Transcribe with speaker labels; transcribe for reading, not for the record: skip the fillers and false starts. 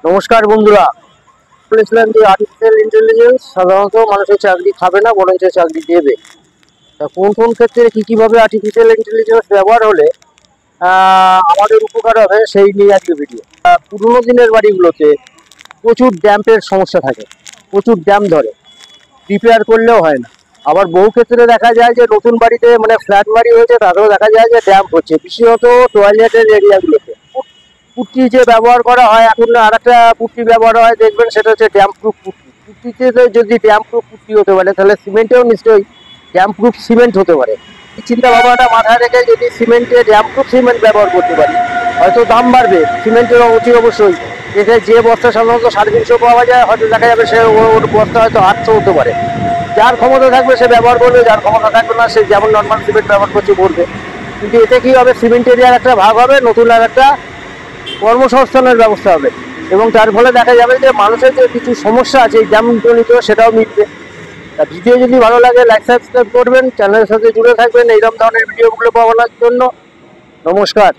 Speaker 1: নমস্কার বন্ধুরা, বলেছিলাম যে আর্টিফিশিয়াল ইন্টেলিজেন্স সাধারণত মানুষের চাকরি খাবে না, বরঞ্চ চাকরি দেবে। তা কোন কোন ক্ষেত্রে কীভাবে আর্টিফিশিয়াল ইন্টেলিজেন্স ব্যবহার হলে আমাদের উপকার হবে সেই নিয়ে আজকে ভিডিও। পুরোনো দিনের বাড়িগুলোতে প্রচুর ড্যাম্পের সমস্যা থাকে, প্রচুর ড্যাম্প ধরে, রিপেয়ার করলেও হয় না। আবার বহু ক্ষেত্রে দেখা যায় যে নতুন বাড়িতে মানে ফ্ল্যাট বাড়ি হয়েছে, তাতেও দেখা যায় যে ড্যাম্প হচ্ছে, বিশেষত টয়লেটের এরিয়াগুলোতে। পুট্টি যে ব্যবহার করা হয়, এখন আর একটা পুট্টি ব্যবহার হয় দেখবেন, সেটা হচ্ছে ড্যাম্প প্রুফ পুট্টি। পুট্টিতে যদি ড্যাম্প প্রুফ পুট্টি হতে পারে, তাহলে সিমেন্টেও নিশ্চয়ই ড্যাম্প প্রুফ সিমেন্ট হতে পারে। এই চিন্তা ভাবনাটা মাথায় রেখে যদি সিমেন্টে ড্যাম্প প্রুফ সিমেন্ট ব্যবহার করতে পারি, হয়তো দাম বাড়বে সিমেন্টের অতি অবশ্যই। এতে যে বস্তা সাধারণত 350 পাওয়া যায়, হয়তো দেখা যাবে সে ওর বস্তা হয়তো 800 হতে পারে। যার ক্ষমতা থাকবে সে ব্যবহার করবে, যার ক্ষমতা থাকবে না সে যেমন নর্মাল সিমেন্ট ব্যবহার করছে করবে। কিন্তু এতে কী হবে, সিমেন্ট এরিয়ার একটা ভাগ হবে, নতুন আর একটা কর্মসংস্থানের ব্যবস্থা হবে, এবং তার ফলে দেখা যাবে যে মানুষের যে কিছু সমস্যা আছে যেমন জনিত, সেটাও মিটবে। তা ভিডিও যদি ভালো লাগে লাইক সাবস্ক্রাইব করবেন, চ্যানেলের সাথে জুড়ে থাকবেন এইরকম ধরনের ভিডিওগুলো পাওয়ার জন্য। নমস্কার।